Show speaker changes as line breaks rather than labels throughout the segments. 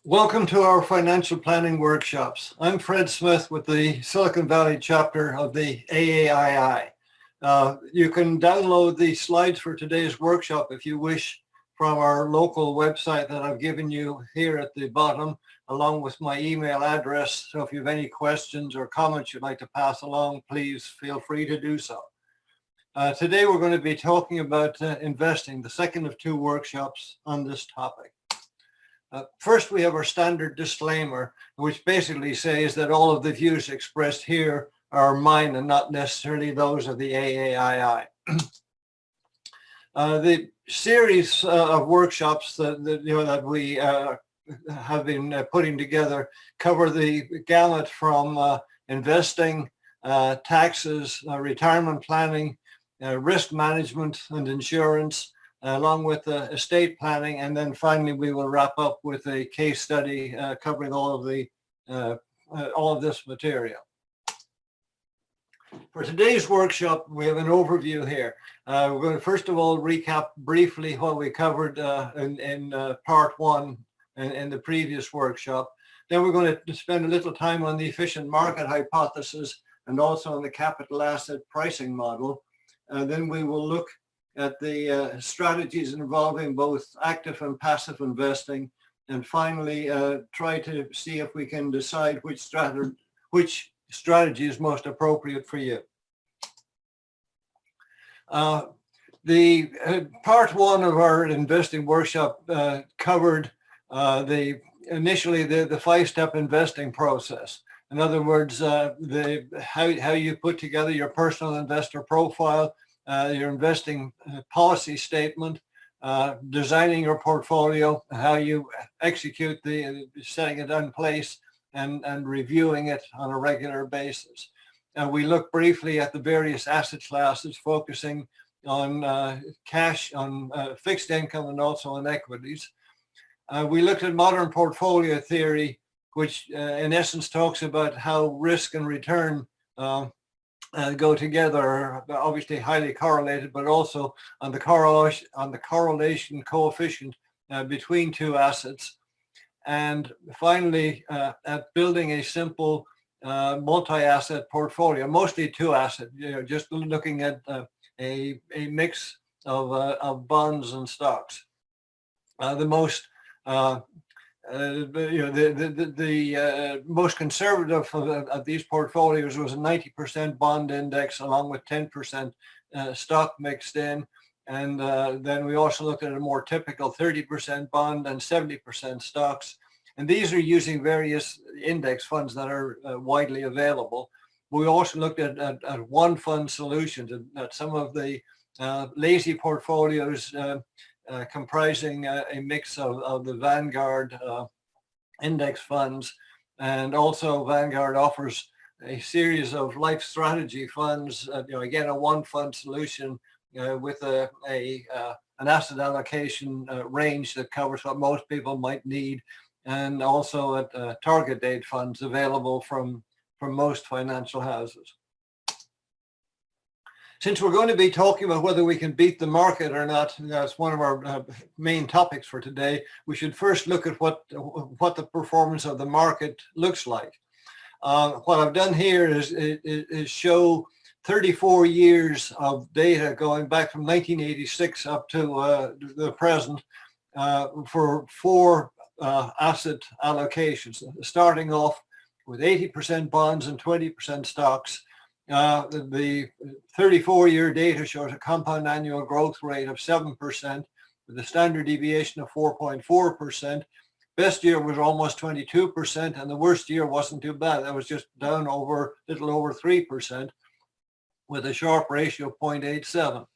Welcome to our financial planning workshops. I'm Fred Smith with the Silicon Valley chapter of the AAII. You can download the slides for today's workshop if you wish from our local website that I've given you here at the bottom, along with my email address. So if you have any questions or comments you'd like to pass along, please feel free to do so. Today we're going to be talking about investing, the second of two workshops on this topic. First, we have our standard disclaimer, which basically says that all of the views expressed here are mine and not necessarily those of the AAII. The series of workshops that we have been putting together cover the gamut from investing, taxes, retirement planning, risk management and insurance, along with estate planning, and then finally we will wrap up with a case study covering all of this material. For today's workshop, we have an overview here. We're going to first of all recap briefly what we covered in part one in the previous workshop. Then we're going to spend a little time on the efficient market hypothesis and also on the capital asset pricing model. Then we will look at the strategies involving both active and passive investing, and finally try to see if we can decide which strategy is most appropriate for you. The part one of our investing workshop covered initially the five-step investing process. In other words, how you put together your personal investor profile, your investing policy statement, designing your portfolio, how you execute setting it in place and reviewing it on a regular basis. We look briefly at the various asset classes, focusing on cash, on fixed income, and also on equities. We looked at modern portfolio theory, which in essence talks about how risk and return go together, obviously highly correlated, but also on the correlation coefficient between two assets. And finally, at building a simple multi-asset portfolio, mostly two asset, just looking at a mix of bonds and stocks. The most most conservative of these portfolios was a 90% bond index along with 10% stock mixed in. And then we also looked at a more typical 30% bond and 70% stocks. And these are using various index funds that are widely available. We also looked at one fund solutions, at some of the lazy portfolios comprising a mix of the Vanguard index funds, and also Vanguard offers a series of life strategy funds, again, a one fund solution with an asset allocation range that covers what most people might need, and also at target date funds available from most financial houses. Since we're going to be talking about whether we can beat the market or not, that's one of our main topics for today, we should first look at what the performance of the market looks like. What I've done here is show 34 years of data going back from 1986 up to the present for four asset allocations, starting off with 80% bonds and 20% stocks. The 34-year data shows a compound annual growth rate of 7% with a standard deviation of 4.4%. Best year was almost 22%, and the worst year wasn't too bad. That was just down a little over 3% with a Sharpe ratio of 0.87.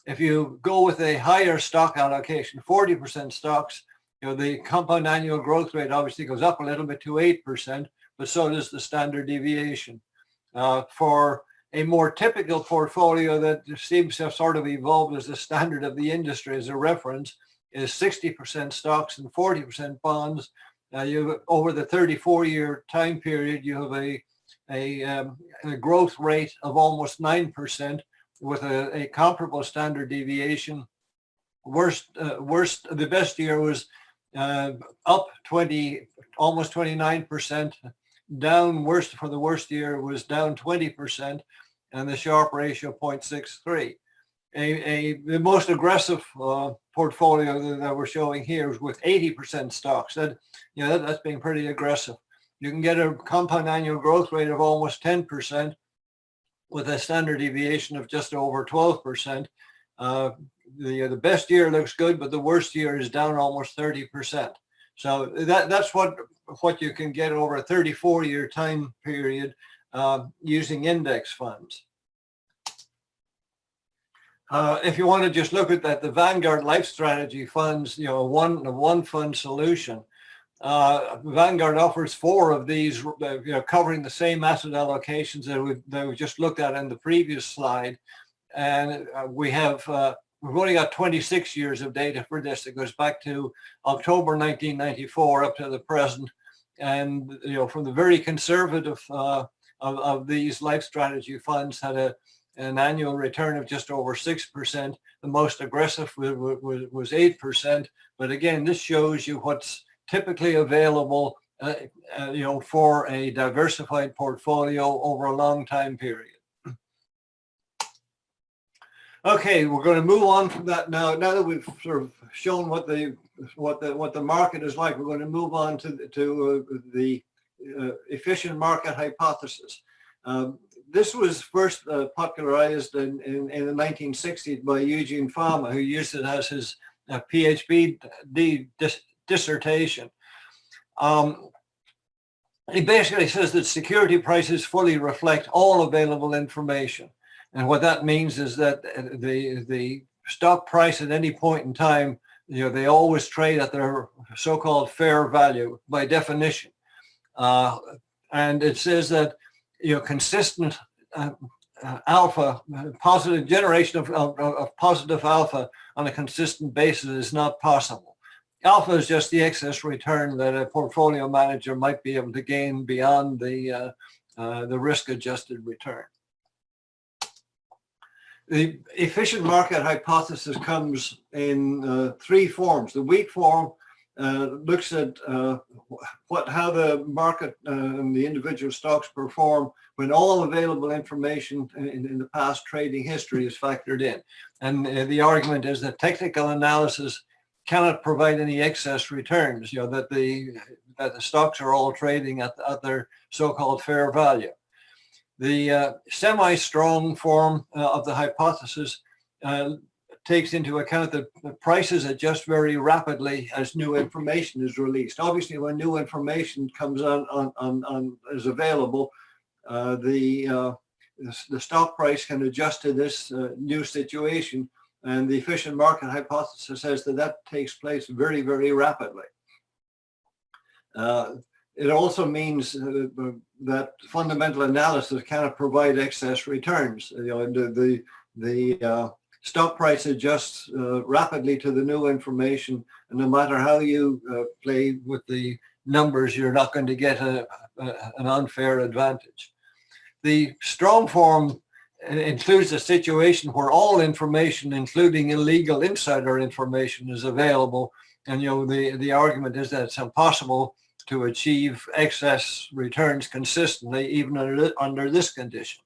If you go with a higher stock allocation, 40% stocks, the compound annual growth rate obviously goes up a little bit to 8%, but so does the standard deviation. For a more typical portfolio that seems to have sort of evolved as the standard of the industry as a reference is 60% stocks and 40% bonds. Over the 34-year time period, you have a growth rate of almost 9% with a comparable standard deviation. The best year was up almost 29%, down worst for the worst year was down 20%, and the Sharpe ratio 0.63. The most aggressive portfolio that we're showing here is with 80% stocks. That's being pretty aggressive. You can get a compound annual growth rate of almost 10% with a standard deviation of just over 12%. The best year looks good, but the worst year is down almost 30%. So that's what you can get over a 34-year time period using index funds. If you want to just look at that, the Vanguard Life Strategy funds, one fund solution. Vanguard offers 4 of these, covering the same asset allocations that we just looked at in the previous slide. And we've only got 26 years of data for this. It goes back to October 1994 up to the present. And from the very conservative of these life strategy funds had an annual return of just over 6%. The most aggressive was 8%. But again, this shows you what's typically available, for a diversified portfolio over a long time period. Okay, we're going to move on from that now. Now that we've sort of shown what the market is like, we're going to move on to the efficient market hypothesis. This was first popularized in the 1960s by Eugene Fama, who used it as his PhD dissertation. He basically says that security prices fully reflect all available information. And what that means is that the stock price at any point in time, they always trade at their so-called fair value by definition. And it says that consistent alpha, positive generation of positive alpha on a consistent basis is not possible. Alpha is just the excess return that a portfolio manager might be able to gain beyond the risk-adjusted return. The efficient market hypothesis comes in 3 forms. The weak form looks at how the market and the individual stocks perform when all available information in the past trading history is factored in. And the argument is that technical analysis cannot provide any excess returns, that the stocks are all trading at their so-called fair value. The semi-strong form of the hypothesis takes into account that the prices adjust very rapidly as new information is released. Obviously, when new information comes is available, the stock price can adjust to this new situation, and the efficient market hypothesis says that takes place very, very rapidly. It also means that fundamental analysis cannot provide excess returns. The stock price adjusts rapidly to the new information, and no matter how you play with the numbers, you're not going to get an unfair advantage. The strong form includes a situation where all information, including illegal insider information, is available, and the argument is that it's impossible to achieve excess returns consistently, even under this condition.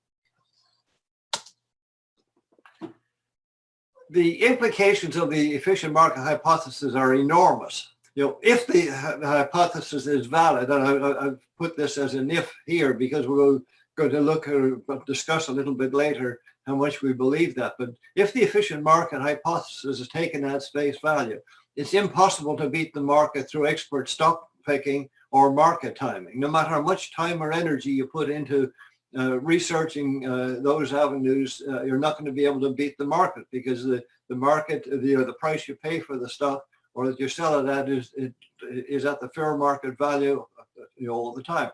The implications of the efficient market hypothesis are enormous. If the hypothesis is valid, and I've put this as an if here because we're going to discuss a little bit later how much we believe that. But if the efficient market hypothesis is taken at face value, it's impossible to beat the market through expert stock picking or market timing. No matter how much time or energy you put into researching those avenues, you're not going to be able to beat the market, because the market, the price you pay for the stock or that you sell it at is at the fair market value all the time.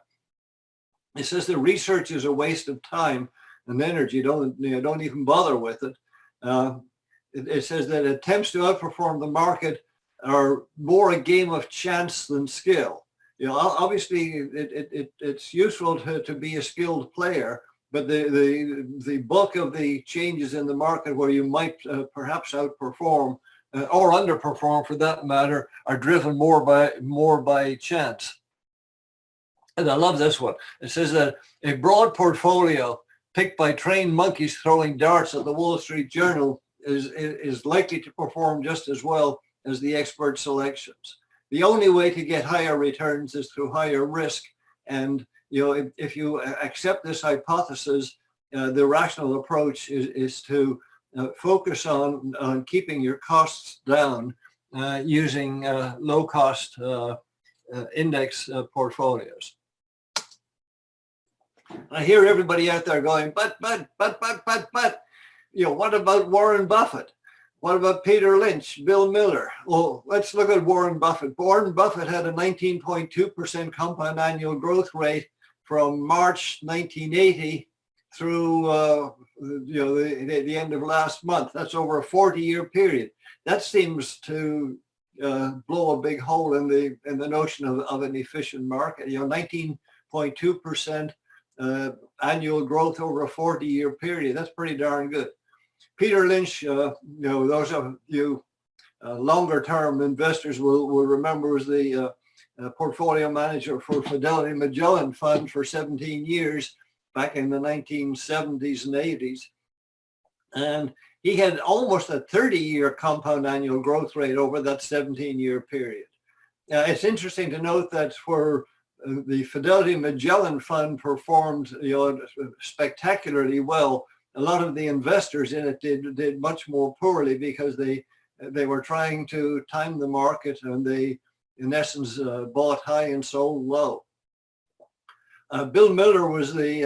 It says the research is a waste of time and energy. Don't even bother with it. It says that attempts to outperform the market are more a game of chance than skill. Obviously it's useful to be a skilled player, but the bulk of the changes in the market where you might perhaps outperform or underperform for that matter, are driven more by chance. And I love this one. It says that a broad portfolio picked by trained monkeys throwing darts at the Wall Street Journal is likely to perform just as well as the expert selections. The only way to get higher returns is through higher risk. And if you accept this hypothesis, the rational approach is to focus on keeping your costs down using low-cost index portfolios. I hear everybody out there going, but, what about Warren Buffett? What about Peter Lynch, Bill Miller? Well, let's look at Warren Buffett. Warren Buffett had a 19.2% compound annual growth rate from March 1980 through the end of last month. That's over a 40-year period. That seems to blow a big hole in the notion of an efficient market. 19.2% annual growth over a 40-year period. That's pretty darn good. Peter Lynch, those of you longer-term investors will remember, was the portfolio manager for Fidelity Magellan Fund for 17 years back in the 1970s and 80s. And he had almost a 30-year compound annual growth rate over that 17-year period. It's interesting to note that for the Fidelity Magellan Fund performed spectacularly well. A lot of the investors in it did much more poorly because they were trying to time the market, and they, in essence, bought high and sold low. Bill Miller was the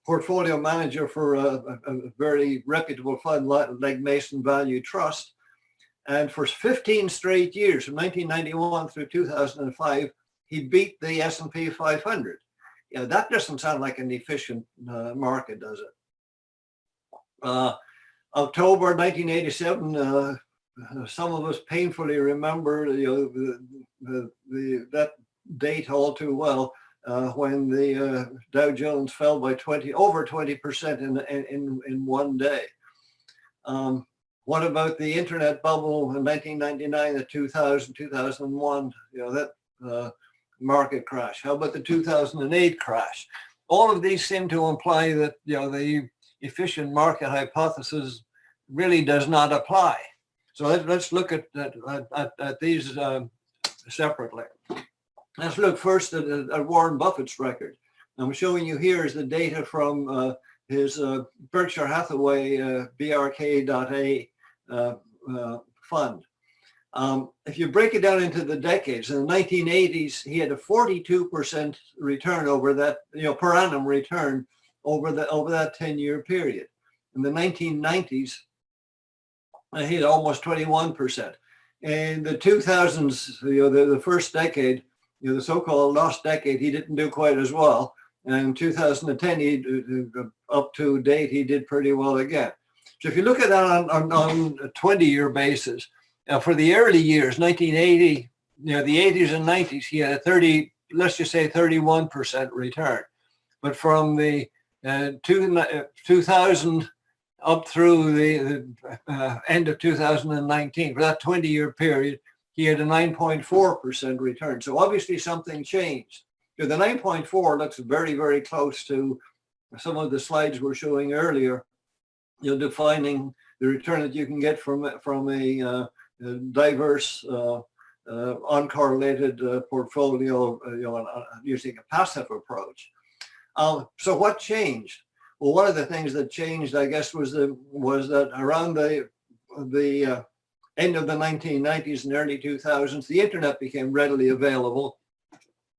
portfolio manager for a very reputable fund like Mason Value Trust. And for 15 straight years, from 1991 through 2005, he beat the S&P 500. That doesn't sound like an efficient market, does it? October 1987, some of us painfully remember that date all too well, when the Dow Jones fell by over 20% in one day. What about the internet bubble in 1999 to 2000, 2001? That market crash. How about the 2008 crash? All of these seem to imply that the efficient market hypothesis really does not apply. So let's look at these separately. Let's look first at Warren Buffett's record. I'm showing you here is the data from his Berkshire Hathaway BRK.A fund. If you break it down into the decades, in the 1980s, he had a 42% return over that, per annum return over that 10-year period. In the 1990s, he had almost 21%. In the 2000s, the first decade, the so-called lost decade, he didn't do quite as well. And in 2010, up to date, he did pretty well again. So if you look at that on a 20-year basis, for the early years, 1980, the 80s and 90s, he had a 31% return. But from the 2000 up through the end of 2019, for that 20-year period, he had a 9.4% return. So obviously something changed. The 9.4 looks very, very close to some of the slides we're showing earlier, defining the return that you can get from a diverse, uncorrelated portfolio, using a passive approach. So what changed? Well, one of the things that changed, I guess, was that around the end of the 1990s and early 2000s, the internet became readily available.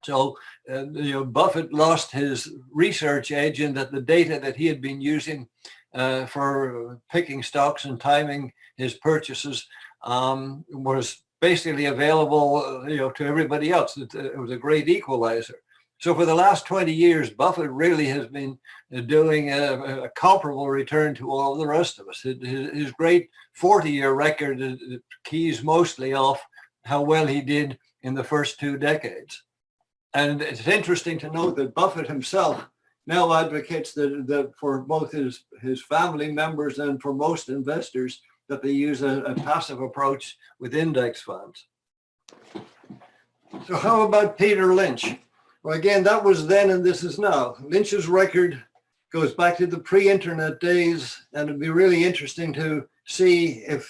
So, Buffett lost his research edge in that the data that he had been using for picking stocks and timing his purchases was basically available, to everybody else. It was a great equalizer. So for the last 20 years, Buffett really has been doing a comparable return to all the rest of us. His great 40-year record keys mostly off how well he did in the first 2 decades. And it's interesting to note that Buffett himself now advocates that for both his family members and for most investors, that they use a passive approach with index funds. So how about Peter Lynch? Well, again, that was then and this is now. Lynch's record goes back to the pre-internet days, and it'd be really interesting to see if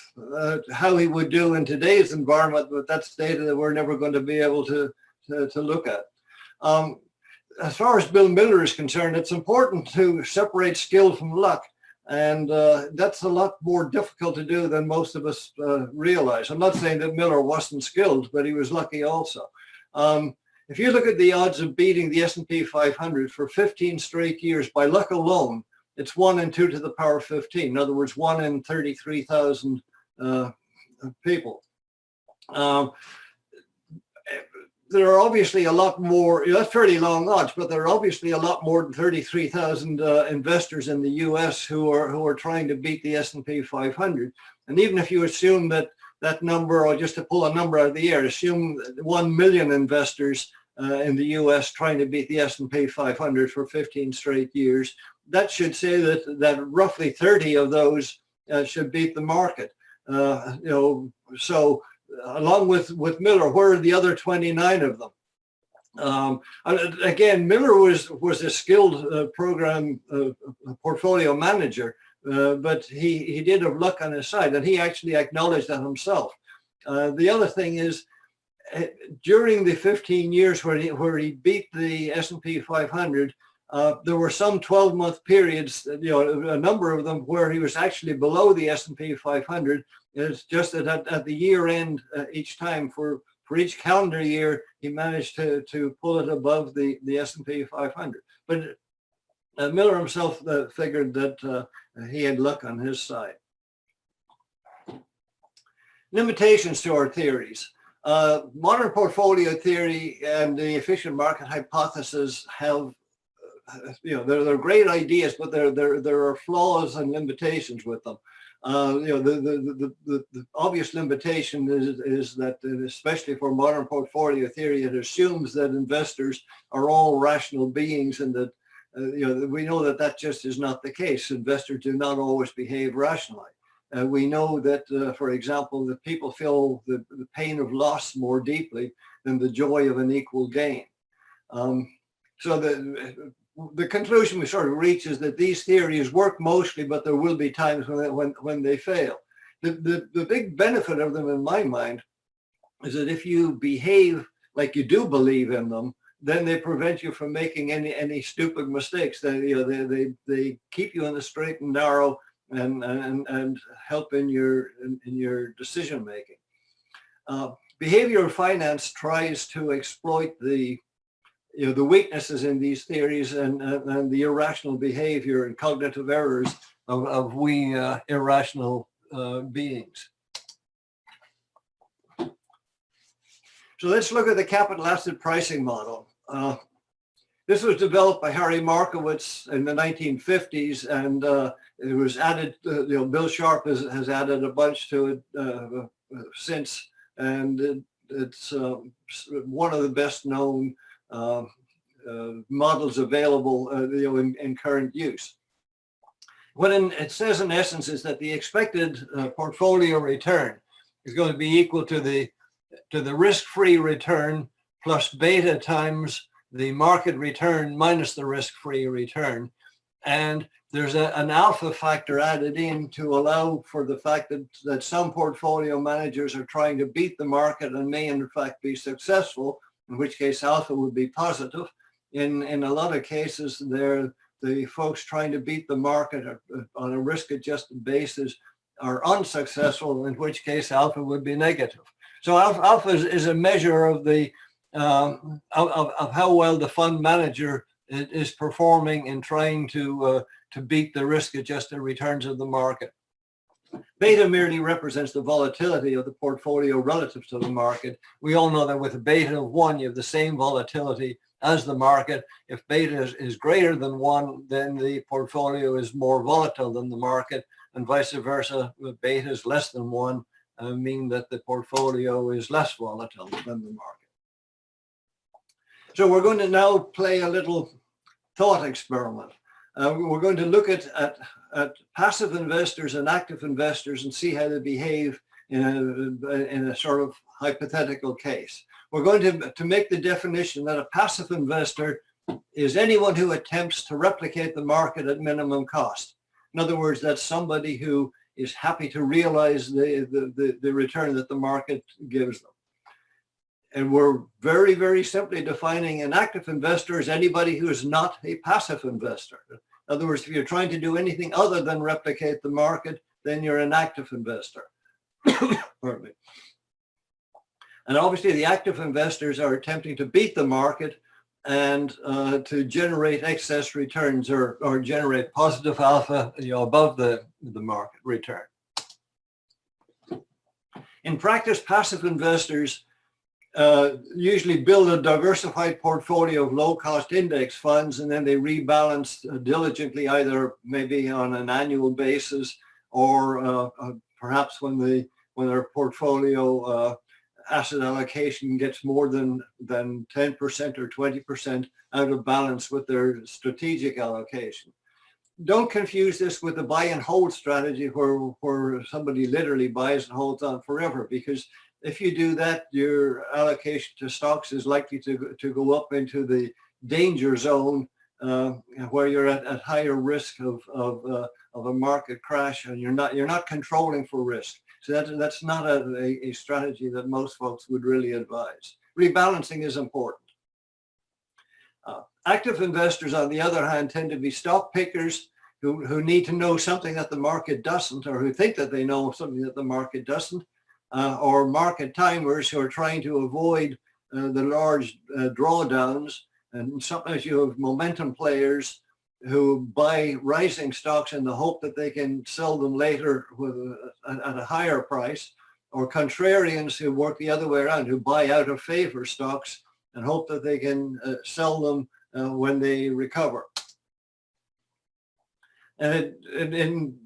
how he would do in today's environment, but that's data that we're never going to be able to look at. As far as Bill Miller is concerned, it's important to separate skill from luck, and that's a lot more difficult to do than most of us realize. I'm not saying that Miller wasn't skilled, but he was lucky also. If you look at the odds of beating the S&P 500 for 15 straight years by luck alone, it's 1 in 2 to the power of 15. In other words, 1 in 33,000 people. There are obviously a lot more, that's fairly long odds, but there are obviously a lot more than 33,000 investors in the US who are trying to beat the S&P 500. And even if you assume that number, or just to pull a number out of the air, assume 1 million investors in the US trying to beat the S&P 500 for 15 straight years, that should say that roughly 30 of those should beat the market. So along with Miller, where are the other 29 of them? Again, Miller was a skilled program portfolio manager, but he did have luck on his side, and he actually acknowledged that himself. The other thing is, during the 15 years where he beat the S&P 500, there were some 12-month periods, a number of them where he was actually below the S&P 500. It's just that at the year end, each time for each calendar year, he managed to pull it above the S&P 500. But Miller himself figured that he had luck on his side. Limitations to our theories. Modern portfolio theory and the efficient market hypothesis have, they're great ideas, but there are flaws and limitations with them. The obvious limitation is that, especially for modern portfolio theory, it assumes that investors are all rational beings, and that we know that just is not the case. Investors do not always behave rationally. We know that, for example, that people feel the pain of loss more deeply than the joy of an equal gain. So the conclusion we sort of reach is that these theories work mostly, but there will be times when they fail. The big benefit of them, in my mind, is that if you behave like you do believe in them, then they prevent you from making any stupid mistakes. They keep you in the straight and narrow and help in your decision making. Behavioral finance tries to exploit the weaknesses in these theories and the irrational behavior and cognitive errors of we irrational beings. So let's look at the capital asset pricing model. This was developed by Harry Markowitz in the 1950s, and it was added, Bill Sharp has added a bunch to it since, and it's one of the best known models available in current use. What it says in essence is that the expected portfolio return is going to be equal to the risk-free return plus beta times the market return minus the risk-free return. And there's an alpha factor added in to allow for the fact that some portfolio managers are trying to beat the market and may in fact be successful, in which case alpha would be positive. In a lot of cases, they're the folks trying to beat the market on a risk-adjusted basis are unsuccessful, in which case alpha would be negative. So alpha is a measure of the of how well the fund manager is performing in trying to beat the risk-adjusted returns of the market. Beta merely represents the volatility of the portfolio relative to the market. We all know that with a beta of 1, you have the same volatility as the market. If beta is greater than 1, then the portfolio is more volatile than the market, and vice versa. With beta is less than 1, mean that the portfolio is less volatile than the market. So we're going to now play a little thought experiment. We're going to look at passive investors and active investors and see how they behave in a sort of hypothetical case. We're going to make the definition that a passive investor is anyone who attempts to replicate the market at minimum cost. In other words, that's somebody who is happy to realize the return that the market gives them. And we're very, very simply defining an active investor as anybody who is not a passive investor. In other words, if you're trying to do anything other than replicate the market, then you're an active investor. Pardon me. And obviously the active investors are attempting to beat the market and to generate excess returns or generate positive alpha, above the market return. In practice, passive investors usually build a diversified portfolio of low-cost index funds, and then they rebalance diligently, either maybe on an annual basis or perhaps when their portfolio asset allocation gets more than 10% or 20% out of balance with their strategic allocation. Don't confuse this with the buy and hold strategy where somebody literally buys and holds on forever, because if you do that, your allocation to stocks is likely to go up into the danger zone where you're at higher risk of a market crash, and you're not controlling for risk. So that's not a strategy that most folks would really advise. Rebalancing is important. Active investors, on the other hand, tend to be stock pickers who need to know something that the market doesn't, or who think that they know something that the market doesn't, or market timers who are trying to avoid the large drawdowns. And sometimes you have momentum players who buy rising stocks in the hope that they can sell them later at a higher price, or contrarians who work the other way around, who buy out of favor stocks and hope that they can sell them when they recover. And in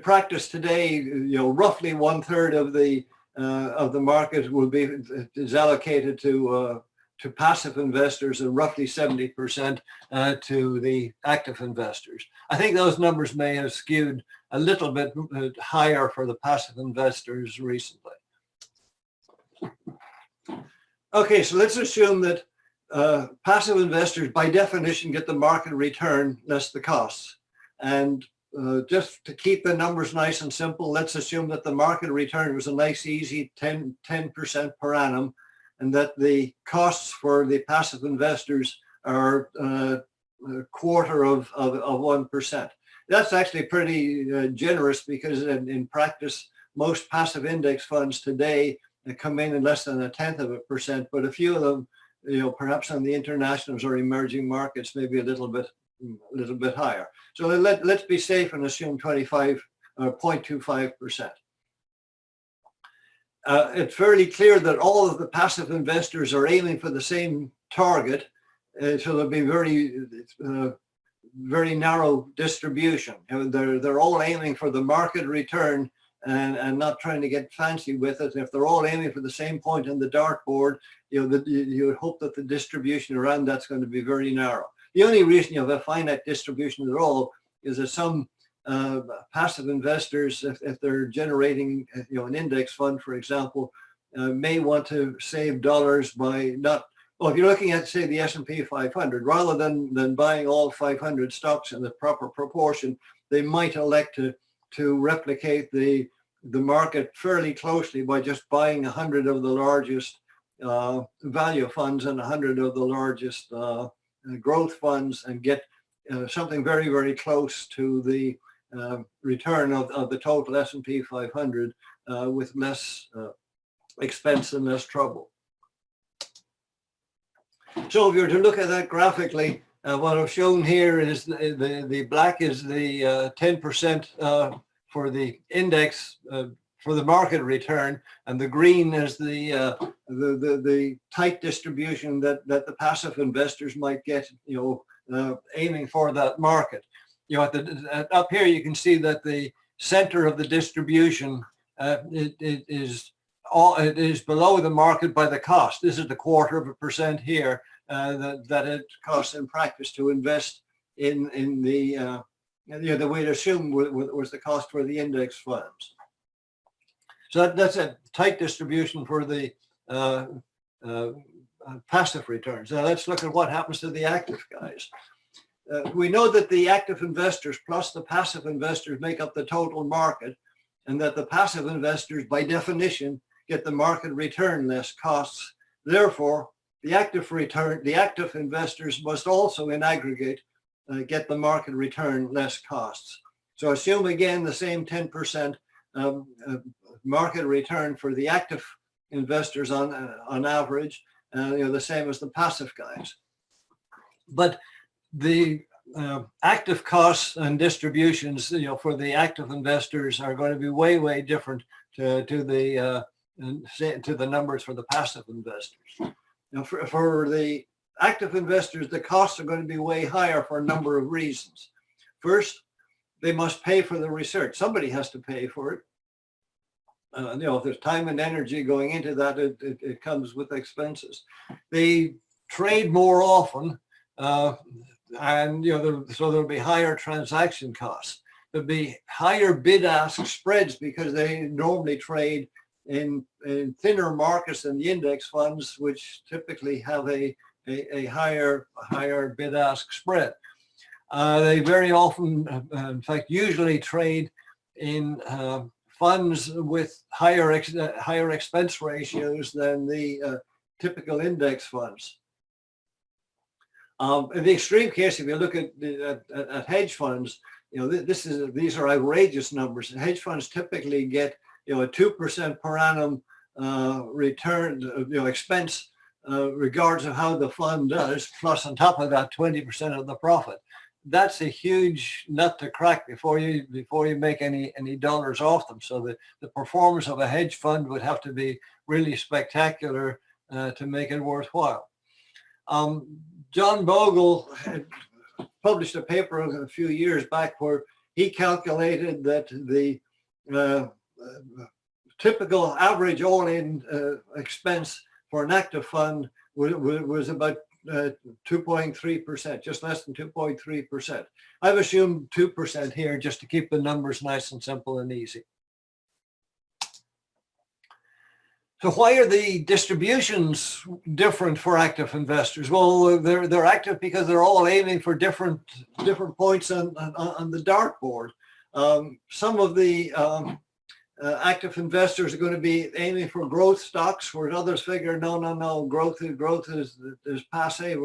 practice today, roughly 1/3 of the market is allocated to passive investors, and roughly 70% to the active investors. I think those numbers may have skewed a little bit higher for the passive investors recently. Okay, so let's assume that passive investors, by definition, get the market return less the costs. And just to keep the numbers nice and simple, let's assume that the market return was a nice, easy 10% per annum, and that the costs for the passive investors are a quarter of 1%. That's actually pretty generous, because in practice, most passive index funds today come in less than 0.1%, but a few of them, perhaps on the internationals or emerging markets, maybe a little bit higher. So let's be safe and assume 0.25%. It's fairly clear that all of the passive investors are aiming for the same target, so there'll be very narrow distribution. They're all aiming for the market return and not trying to get fancy with it. If they're all aiming for the same point in the dartboard, you would hope that the distribution around that's going to be very narrow. The only reason you have a finite distribution at all is that some passive investors, if they're generating an index fund, for example, may want to save dollars by if you're looking at, say, the S&P 500, rather than buying all 500 stocks in the proper proportion, they might elect to replicate the market fairly closely by just buying 100 of the largest value funds and 100 of the largest growth funds, and get something very, very close to the return of the total S&P 500 with less expense and less trouble. So if you were to look at that graphically, what I've shown here is the black is the 10% for the index for the market return, and the green is the tight distribution that the passive investors might get, aiming for that market. Up here you can see that the center of the distribution it is below the market by the cost. This is the 0.25% here that it costs in practice to invest in the the way to assume was the cost for the index funds. So that's a tight distribution for the passive returns. Now let's look at what happens to the active guys. We know that the active investors plus the passive investors make up the total market, and that the passive investors, by definition, get the market return less costs. Therefore, the active investors must also, in aggregate, get the market return less costs. So assume again the same 10% market return for the active investors on average, the same as the passive guys. But the active costs and distributions, for the active investors are going to be way different to the numbers for the passive investors. Now, for the active investors, the costs are going to be way higher for a number of reasons. First, they must pay for the research. Somebody has to pay for it. If there's time and energy going into that, it comes with expenses. They trade more often, and so there'll be higher transaction costs. There'll be higher bid-ask spreads because they normally trade in thinner markets than the index funds, which typically have a higher bid-ask spread. They very often, in fact, usually trade in funds with higher expense ratios than the typical index funds. In the extreme case, if you look at hedge funds, these are outrageous numbers. Hedge funds typically get a 2% per annum return, expense, regardless of how the fund does, plus on top of that 20% of the profit. That's a huge nut to crack before you make any dollars off them. So the performance of a hedge fund would have to be really spectacular to make it worthwhile. John Bogle had published a paper a few years back where he calculated that the typical average all-in expense for an active fund was about 2.3%, just less than 2.3%. I've assumed 2% here just to keep the numbers nice and simple and easy. So why are the distributions different for active investors? Well, they're active because they're all aiming for different points on the dartboard. Some of the active investors are going to be aiming for growth stocks, whereas others figure, no, growth is passe.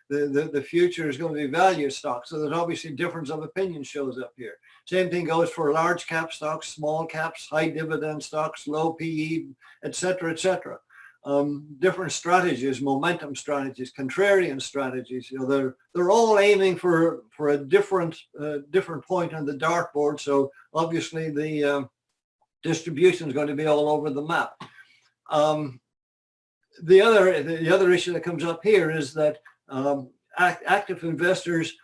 The future is going to be value stocks. So there's obviously difference of opinion shows up here. Same thing goes for large cap stocks, small caps, high dividend stocks, low PE, et cetera, et cetera. Different strategies, momentum strategies, contrarian strategies. They're all aiming for a different point on the dartboard. So obviously the distribution is going to be all over the map. The other issue that comes up here is that active investors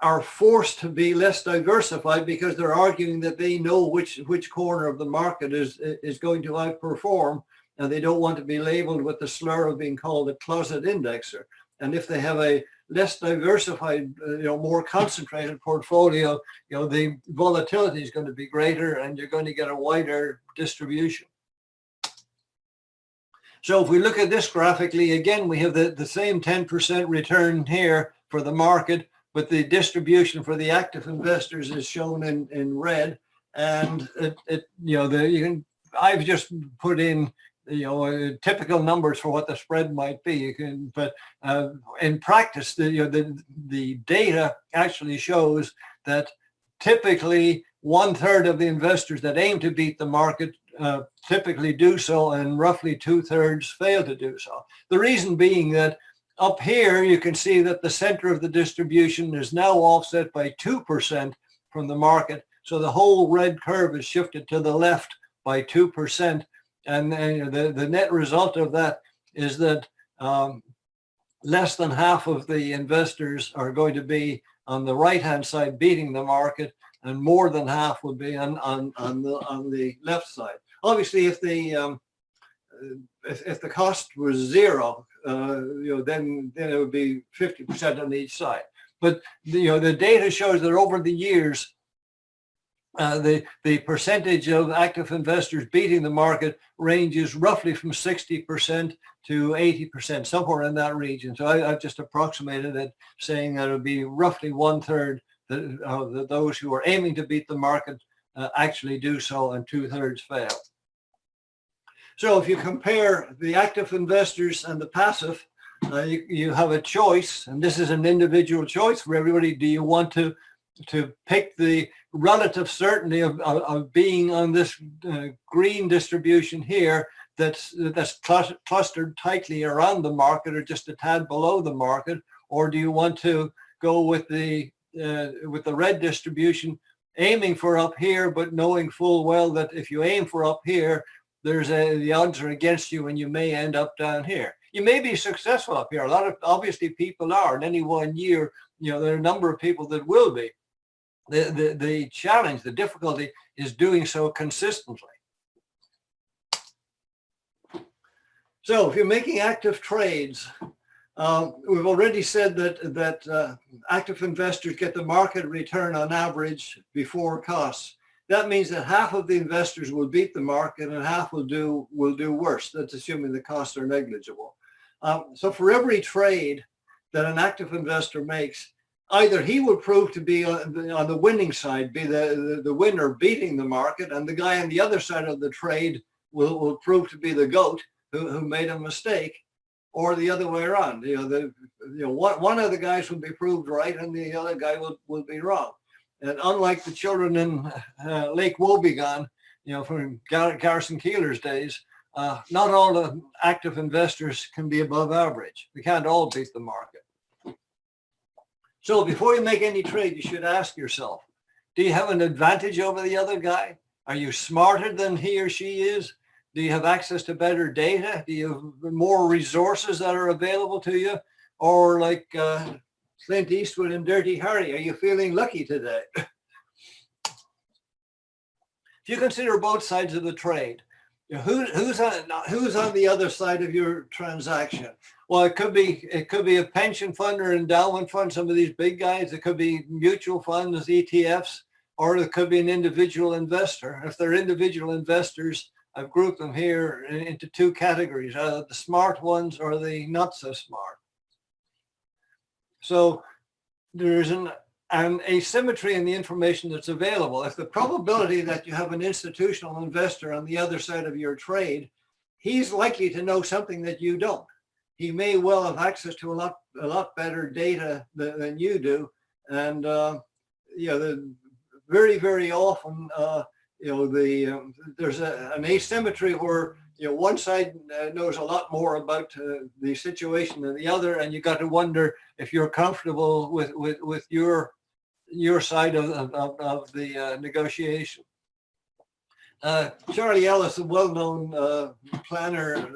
are forced to be less diversified because they're arguing that they know which corner of the market is going to outperform, and they don't want to be labeled with the slur of being called a closet indexer. And if they have a less diversified, more concentrated portfolio, the volatility is going to be greater and you're going to get a wider distribution. So if we look at this graphically, again, we have the same 10% return here for the market, but the distribution for the active investors is shown in red. And I've just put in typical numbers for what the spread might be. But in practice, the data actually shows that typically 1/3 of the investors that aim to beat the market typically do so, and roughly 2/3 fail to do so. The reason being that up here, you can see that the center of the distribution is now offset by 2% from the market. So the whole red curve is shifted to the left by 2%. And the net result of that is that less than half of the investors are going to be on the right-hand side beating the market, and more than half would be on the left side. Obviously, if the cost was zero, then it would be 50% on each side. But the data shows that over the years, the percentage of active investors beating the market ranges roughly from 60% to 80%, somewhere in that region. So I've just approximated it, saying that it would be roughly 1/3 that those who are aiming to beat the market actually do so, and 2/3 fail. So if you compare the active investors and the passive, you have a choice, and this is an individual choice for everybody. Do you want to pick the relative certainty of being on this green distribution here that's clustered tightly around the market or just a tad below the market, or do you want to go with the red distribution, aiming for up here, but knowing full well that if you aim for up here, the odds are against you and you may end up down here. You may be successful up here. A lot of obviously people are in any one year. There are a number of people that will be. The challenge, the difficulty is doing so consistently. So if you're making active trades, we've already said that active investors get the market return on average before costs. That means that half of the investors will beat the market and half will do worse. That's assuming the costs are negligible. So for every trade that an active investor makes, either he will prove to be on the winning side, be the winner beating the market, and the guy on the other side of the trade will prove to be the goat who made a mistake, or the other way around. One of the guys will be proved right and the other guy will be wrong. And unlike the children in Lake Wobegon, from Garrison Keillor's days, not all the active investors can be above average. We can't all beat the market. So before you make any trade, you should ask yourself, do you have an advantage over the other guy? Are you smarter than he or she is? Do you have access to better data? Do you have more resources that are available to you? Or like Clint Eastwood and Dirty Harry, are you feeling lucky today? If you consider both sides of the trade, who's on the other side of your transaction? Well, it could be a pension fund or endowment fund, some of these big guys. It could be mutual funds, ETFs, or it could be an individual investor. If they're individual investors, I've grouped them here into two categories, the smart ones or the not so smart. So there's an asymmetry in the information that's available. If the probability that you have an institutional investor on the other side of your trade, he's likely to know something that you don't. He may well have access to a lot better data than you do, and very, very often there's an asymmetry where one side knows a lot more about the situation than the other, and you got to wonder if you're comfortable with your side of the negotiation. Charlie Ellis, a well-known planner,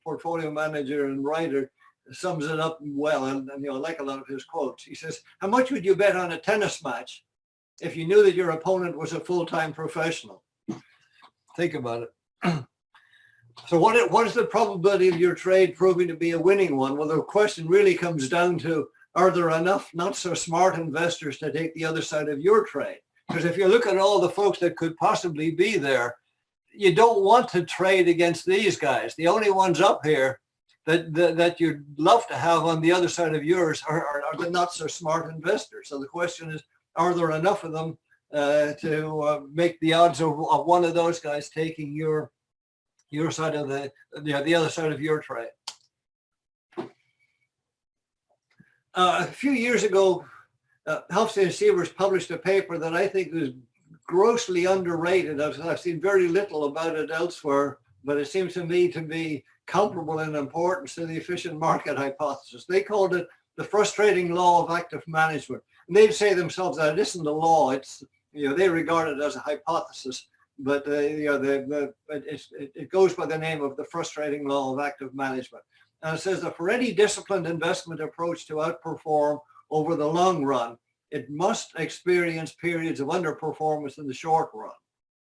portfolio manager and writer, sums it up well, and I like a lot of his quotes. He says, "How much would you bet on a tennis match if you knew that your opponent was a full-time professional?" Think about it. So what is the probability of your trade proving to be a winning one? Well, the question really comes down to, are there enough not so smart investors to take the other side of your trade? Because if you look at all the folks that could possibly be there, you don't want to trade against these guys. The only ones up here that you'd love to have on the other side of yours are the not so smart investors. So the question is, are there enough of them to make the odds of one of those guys taking your side of the other side of your trade? A few years ago, Helfstein and Sievers published a paper that I think was grossly underrated. I've seen very little about it elsewhere, but it seems to me to be comparable in importance to the efficient market hypothesis. They called it the frustrating law of active management. And they'd say themselves that it isn't a law, it's, they regard it as a hypothesis, but it goes by the name of the frustrating law of active management. And it says that for any disciplined investment approach to outperform over the long run, it must experience periods of underperformance in the short run.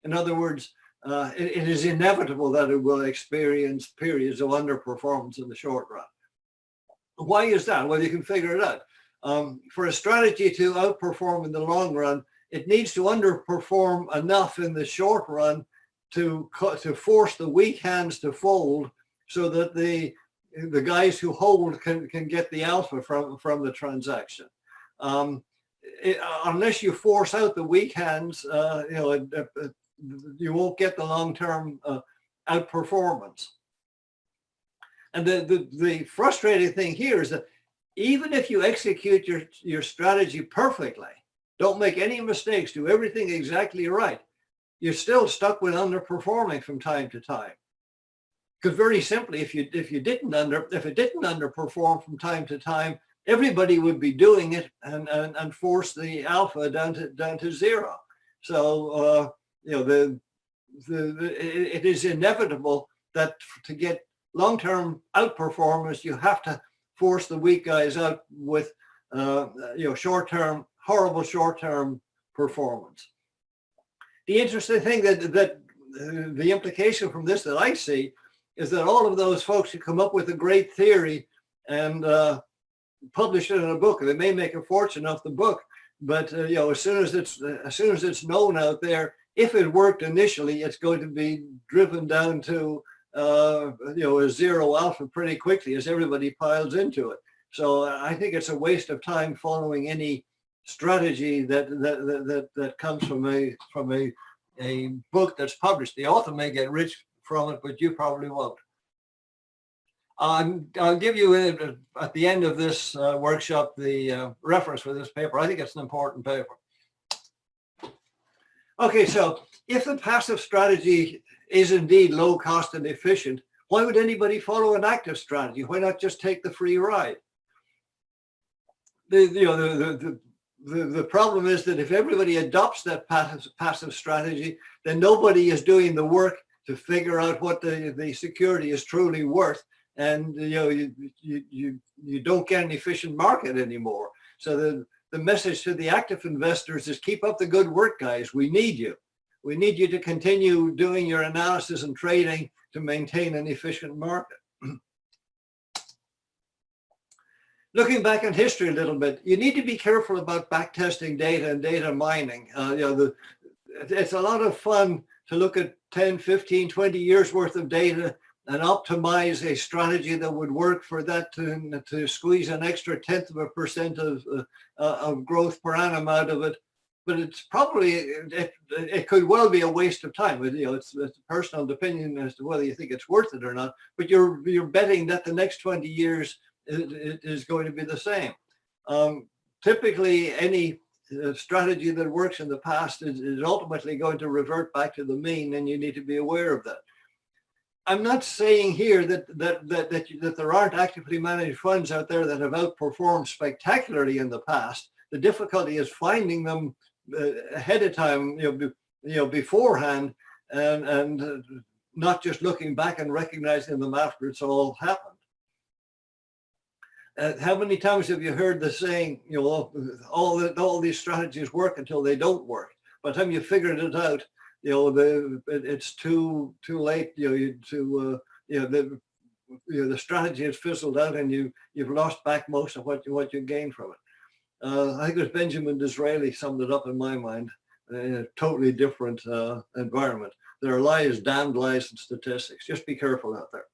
In other words, it is inevitable that it will experience periods of underperformance in the short run. Why is that? Well, you can figure it out. For a strategy to outperform in the long run, it needs to underperform enough in the short run to force the weak hands to fold, so that the guys who hold can get the alpha from the transaction. Unless you force out the weak hands, you won't get the long-term outperformance. And the frustrating thing here is that even if you execute your strategy perfectly, don't make any mistakes, do everything exactly right, you're still stuck with underperforming from time to time. Because very simply, if it didn't underperform from time to time, everybody would be doing it and force the alpha down to zero. So it is inevitable that to get long-term outperformance, you have to force the weak guys out with horrible short-term performance. The interesting thing that the implication from this that I see is that all of those folks who come up with a great theory and publish it in a book, they may make a fortune off the book, but as soon as it's known out there, if it worked initially, it's going to be driven down to a zero alpha pretty quickly as everybody piles into it. So I think it's a waste of time following any strategy that comes from a book that's published. The author may get rich from it, but you probably won't. I'll give you at the end of this workshop the reference for this paper. I think it's an important paper. Okay, so if the passive strategy is indeed low cost and efficient, why would anybody follow an active strategy? Why not just take the free ride? The problem is that if everybody adopts that passive strategy, then nobody is doing the work to figure out what the security is truly worth, and you don't get an efficient market anymore. So the message to the active investors is keep up the good work, guys. We need you. We need you to continue doing your analysis and trading to maintain an efficient market. Looking back in history a little bit, you need to be careful about backtesting data and data mining. It's a lot of fun to look at 10, 15, 20 years worth of data and optimize a strategy that would work for that to squeeze an extra 1/10% of growth per annum out of it. But it's probably, it could well be a waste of time. It's a personal opinion as to whether you think it's worth it or not, but you're betting that the next 20 years it is going to be the same. Typically, any strategy that works in the past is ultimately going to revert back to the mean, and you need to be aware of that. I'm not saying here that there aren't actively managed funds out there that have outperformed spectacularly in the past. The difficulty is finding them ahead of time, beforehand, and not just looking back and recognizing them after it's all happened. How many times have you heard the saying, all these strategies work until they don't work? By the time you figured it out, it's too late. The strategy has fizzled out, and you've lost back most of what you gained from it. I think it was Benjamin Disraeli summed it up in my mind in a totally different environment. There are lies, damned lies, and statistics. Just be careful out there.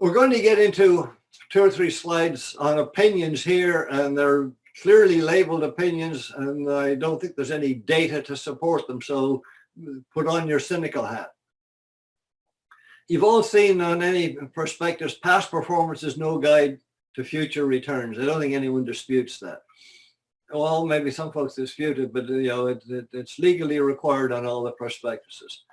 We're going to get into 2 or 3 slides on opinions here, and they're clearly labeled opinions, and I don't think there's any data to support them, so put on your cynical hat. You've all seen on any prospectus, past performance is no guide to future returns. I don't think anyone disputes that. Well, maybe some folks dispute it, but it's legally required on all the prospectuses.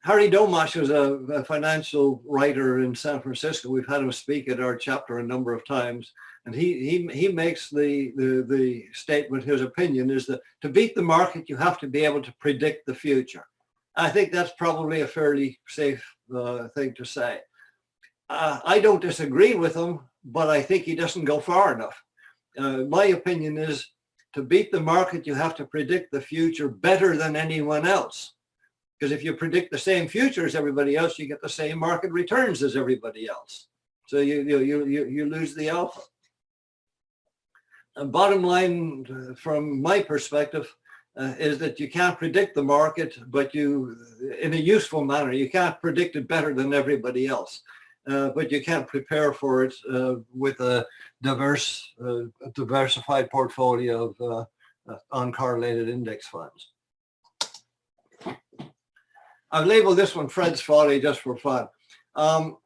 Harry Domash is a financial writer in San Francisco. We've had him speak at our chapter a number of times, and he makes the statement, his opinion is that to beat the market, you have to be able to predict the future. I think that's probably a fairly safe thing to say. I don't disagree with him, but I think he doesn't go far enough. My opinion is to beat the market, you have to predict the future better than anyone else. Because if you predict the same future as everybody else, you get the same market returns as everybody else. So you lose the alpha. And bottom line, from my perspective, is that you can't predict the market, but in a useful manner, you can't predict it better than everybody else. But you can prepare for it with a diversified portfolio of uncorrelated index funds. I've labeled this one Fred's Folly just for fun. I'm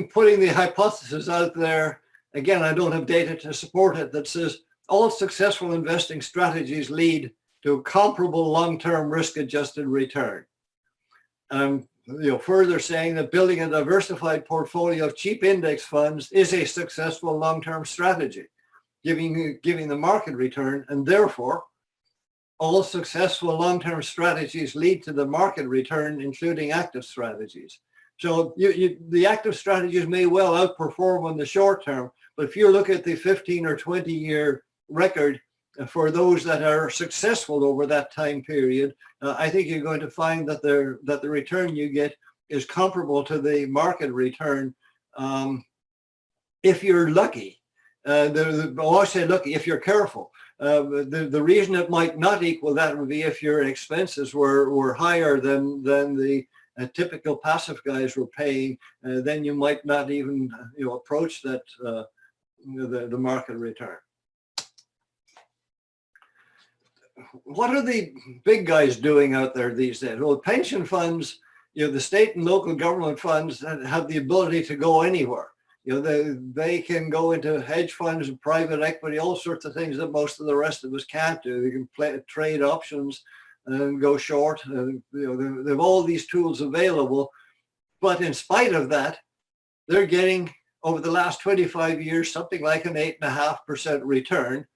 putting the hypothesis out there. Again, I don't have data to support it, that says all successful investing strategies lead to a comparable long-term risk-adjusted return. Further saying that building a diversified portfolio of cheap index funds is a successful long-term strategy, giving the market return, and therefore all successful long-term strategies lead to the market return, including active strategies. So the active strategies may well outperform in the short term, but if you look at the 15 or 20 year record for those that are successful over that time period, I think you're going to find that the return you get is comparable to the market return if you're lucky. I say lucky if you're careful. The reason it might not equal that would be if your expenses were higher than the typical passive guys were paying. Then you might not even approach that the market return. What are the big guys doing out there these days? Well, pension funds, the state and local government funds have the ability to go anywhere. They can go into hedge funds and private equity, all sorts of things that most of the rest of us can't do. They can trade options and go short. They have all these tools available. But in spite of that, they're getting, over the last 25 years, something like an 8.5% return.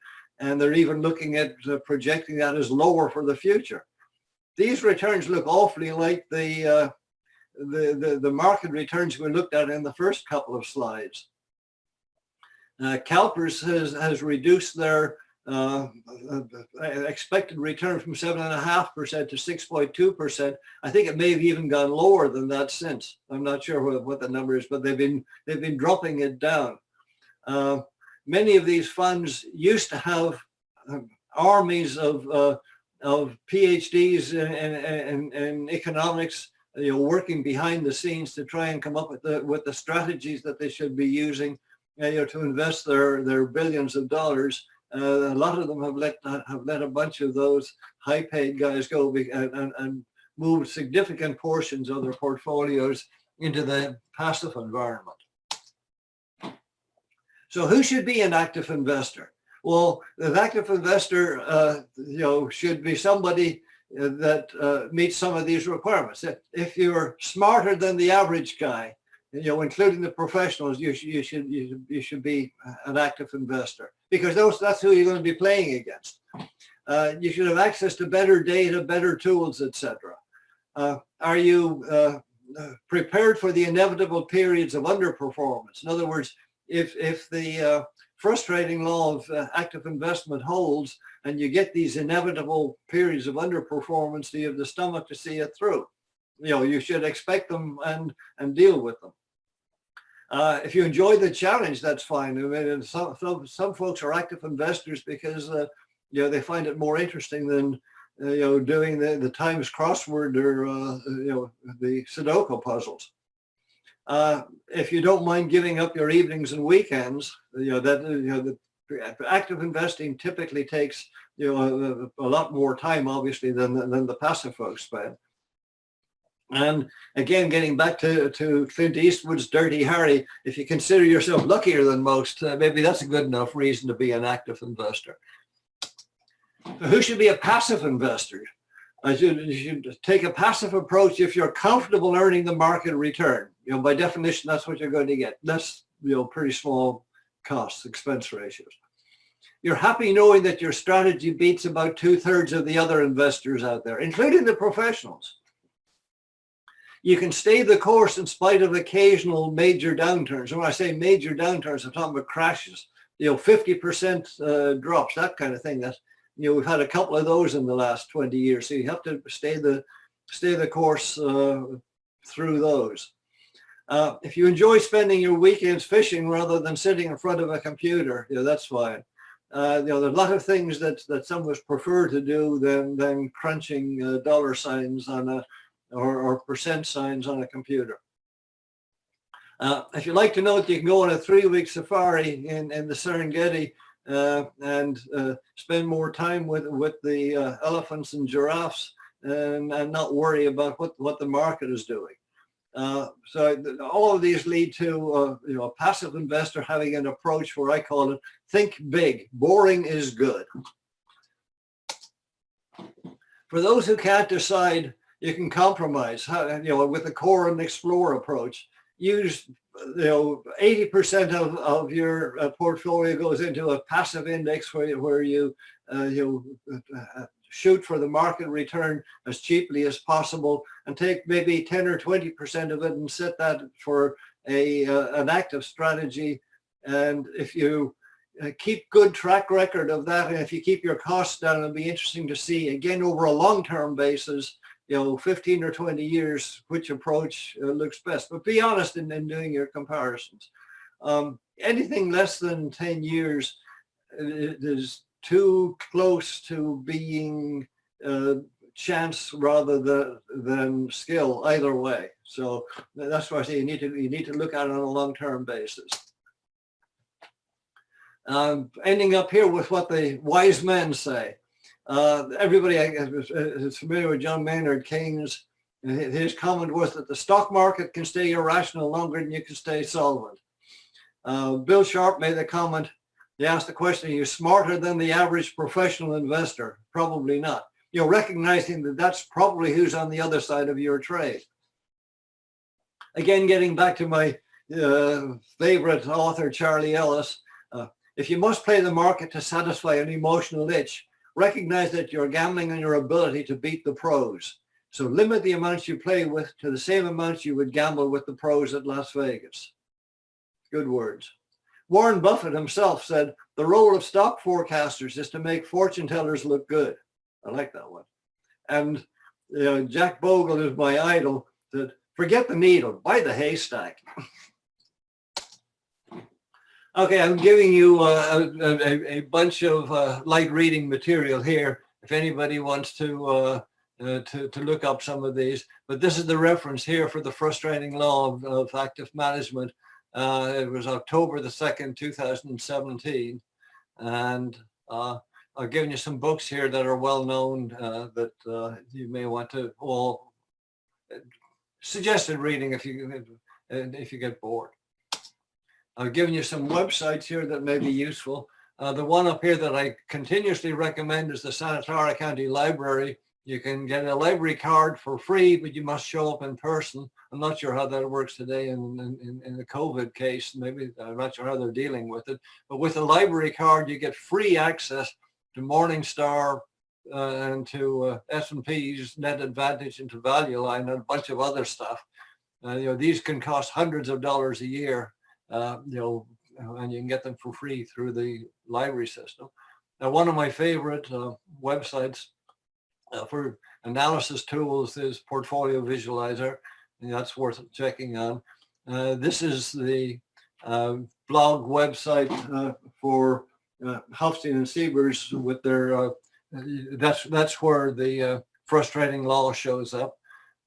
And they're even looking at projecting that as lower for the future. These returns look awfully like the market returns we looked at in the first couple of slides. CalPERS has reduced their expected return from 7.5% to 6.2%. I think it may have even gone lower than that since. I'm not sure what the number is, but they've been dropping it down. Many of these funds used to have armies of PhDs in economics, working behind the scenes to try and come up with the strategies that they should be using, to invest their billions of dollars. A lot of them have let a bunch of those high-paid guys go and moved significant portions of their portfolios into the passive environment. So who should be an active investor? Well, an active investor, should be somebody that meets some of these requirements. If you're smarter than the average guy, including the professionals, you should be an active investor, because that's who you're going to be playing against. You should have access to better data, better tools, etc. Are you prepared for the inevitable periods of underperformance? In other words, if the frustrating law of active investment holds and you get these inevitable periods of underperformance, do you have the stomach to see it through? You should expect them and deal with them. If you enjoy the challenge, that's fine. I mean, some folks are active investors because they find it more interesting than doing the Times crossword or the Sudoku puzzles. If you don't mind giving up your evenings and weekends, the active investing typically takes a lot more time, obviously, than the passive folks spend. And again, getting back to Clint Eastwood's Dirty Harry, if you consider yourself luckier than most, maybe that's a good enough reason to be an active investor. So who should be a passive investor? You should take a passive approach if you're comfortable earning the market return. By definition, that's what you're going to get. That's pretty small costs, expense ratios. You're happy knowing that your strategy beats about 2/3 of the other investors out there, including the professionals. You can stay the course in spite of occasional major downturns. And when I say major downturns, I'm talking about crashes, 50% drops, that kind of thing. We've had a couple of those in the last 20 years. So you have to stay the course through those. If you enjoy spending your weekends fishing rather than sitting in front of a computer, that's fine. There's a lot of things that some of us prefer to do than crunching dollar signs on or percent signs on a computer. If you like to know it, you can go on a 3-week safari in the Serengeti and spend more time with the elephants and giraffes and not worry about what the market is doing. So all of these lead to a passive investor having an approach where I call it think big. Boring is good. For those who can't decide, you can compromise. With the core and explore approach. Use 80% of your portfolio goes into a passive index where you shoot for the market return as cheaply as possible, and take maybe 10 or 20% of it and set that for an active strategy. And if you keep good track record of that, and if you keep your costs down, it'll be interesting to see again over a long-term basis, 15 or 20 years, which approach looks best. But be honest in doing your comparisons. Anything less than 10 years is too close to being chance rather than skill either way. So that's why I say you need to look at it on a long-term basis. Ending up here with what the wise men say. Everybody is familiar with John Maynard Keynes. His comment was that the stock market can stay irrational longer than you can stay solvent. Bill Sharp made the comment. They asked the question, are you smarter than the average professional investor? Probably not. Recognizing that that's probably who's on the other side of your trade. Again, getting back to my favorite author, Charlie Ellis, if you must play the market to satisfy an emotional itch, recognize that you're gambling on your ability to beat the pros. So limit the amounts you play with to the same amounts you would gamble with the pros at Las Vegas. Good words. Warren Buffett himself said, the role of stock forecasters is to make fortune tellers look good. I like that one. And Jack Bogle is my idol, that forget the needle, buy the haystack. Okay, I'm giving you a bunch of light reading material here if anybody wants to look up some of these. But this is the reference here for the frustrating law of active management. It was October the 2nd, 2017. And I've given you some books here that are well known that you may want to all suggested reading if you get bored. I've given you some websites here that may be useful. The one up here that I continuously recommend is the Santa Clara County Library. You can get a library card for free, but you must show up in person. I'm not sure how that works today in the COVID case. Maybe I'm not sure how they're dealing with it. But with a library card, you get free access to Morningstar and to S&P's Net Advantage and to Value Line and a bunch of other stuff. These can cost hundreds of dollars a year. And you can get them for free through the library system. Now, one of my favorite websites for analysis tools is Portfolio Visualizer, and that's worth checking on. This is the blog website for Hofstein and Siebers with their, that's where the frustrating law shows up.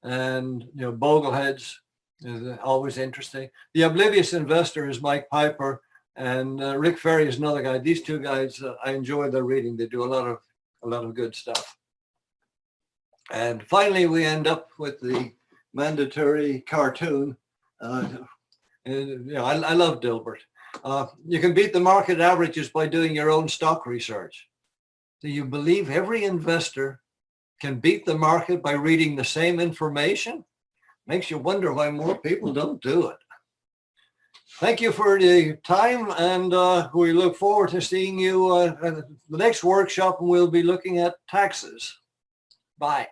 And, Bogleheads is always interesting. The Oblivious Investor is Mike Piper, and Rick Ferry is another guy. These two guys, I enjoy their reading. They do a lot of good stuff. And finally, we end up with the mandatory cartoon. I love Dilbert. You can beat the market averages by doing your own stock research. Do you believe every investor can beat the market by reading the same information? Makes you wonder why more people don't do it. Thank you for the time, and we look forward to seeing you at the next workshop, and we'll be looking at taxes. Bye.